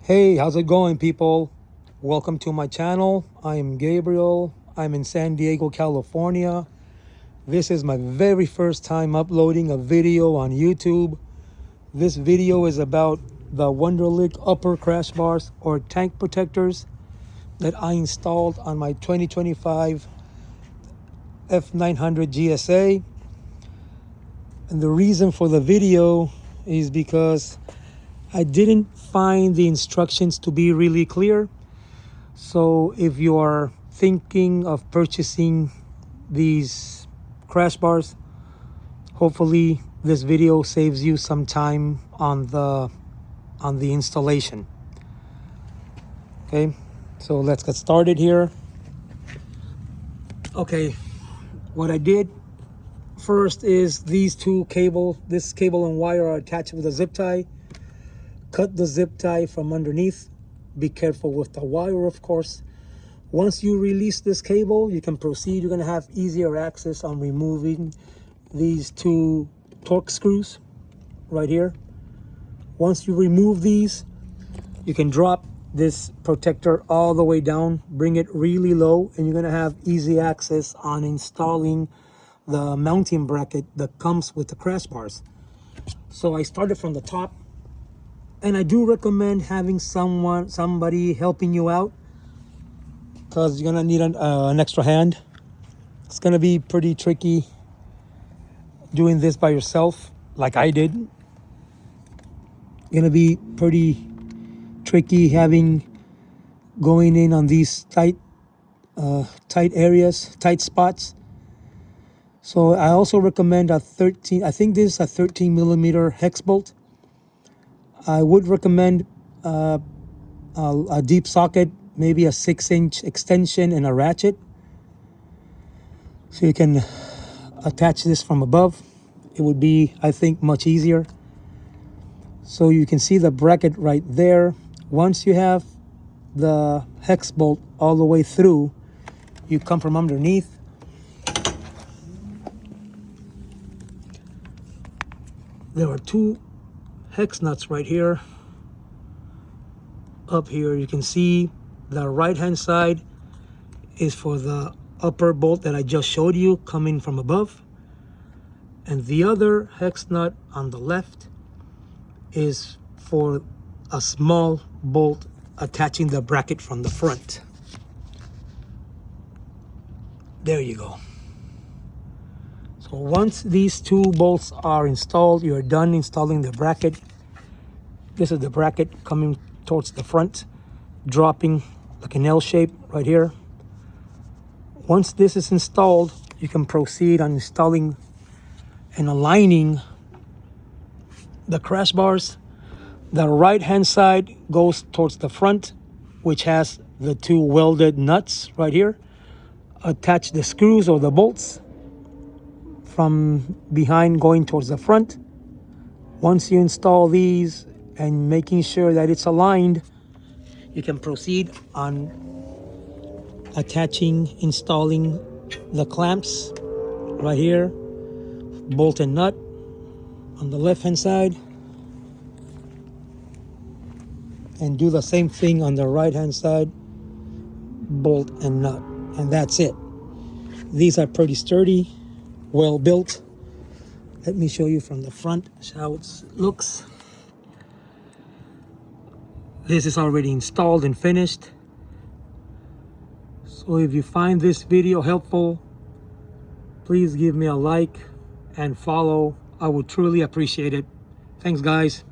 Hey, how's it going, people? Welcome to my channel. I am Gabriel. I'm in San Diego, California. This is my very first time uploading a video on YouTube. This video is about the Wunderlich upper crash bars or tank protectors that I installed on my 2025 F900 GSA. And the reason for the video is because I didn't find the instructions to be really clear. So if you are thinking of purchasing these crash bars, hopefully this video saves you some time on the installation. Okay, so let's get started here. Okay, what I did first is this cable and wire are attached with a zip tie. Cut the zip tie from underneath. Be careful with the wire, of course. Once you release this cable, you can proceed. You're going to have easier access on removing these two torque screws right here. Once you remove these, you can drop this protector all the way down, bring it really low, and you're going to have easy access on installing the mounting bracket that comes with the crash bars. So I started from the top. And I do recommend having somebody helping you out, because you're gonna need an extra hand. It's gonna be pretty tricky doing this by yourself, like I did. Gonna be pretty tricky going in on these tight areas, tight spots. So I also recommend I think this is a 13 millimeter hex bolt. I would recommend a deep socket, maybe a 6-inch extension and a ratchet, so you can attach this from above. It would be, I think, much easier. So you can see the bracket right there. Once you have the hex bolt all the way through, you come from underneath. There are two hex nuts right here. Up here you can see the right hand side is for the upper bolt that I just showed you coming from above, and the other hex nut on the left is for a small bolt attaching the bracket from the front. There you go. So once these two bolts are installed, you're done installing the bracket. This is the bracket coming towards the front, dropping like an L shape right here. Once this is installed, you can proceed on installing and aligning the crash bars. The right hand side goes towards the front, which has the two welded nuts right here. Attach the screws or the bolts from behind going towards the front. Once you install these and making sure that it's aligned, you can proceed on installing the clamps right here, bolt and nut on the left hand side, and do the same thing on the right hand side, bolt and nut, and that's it. These are pretty sturdy, well built. Let me show you from the front how it looks. This is already installed and finished. So if you find this video helpful, please give me a like and follow. I would truly appreciate it. Thanks, guys.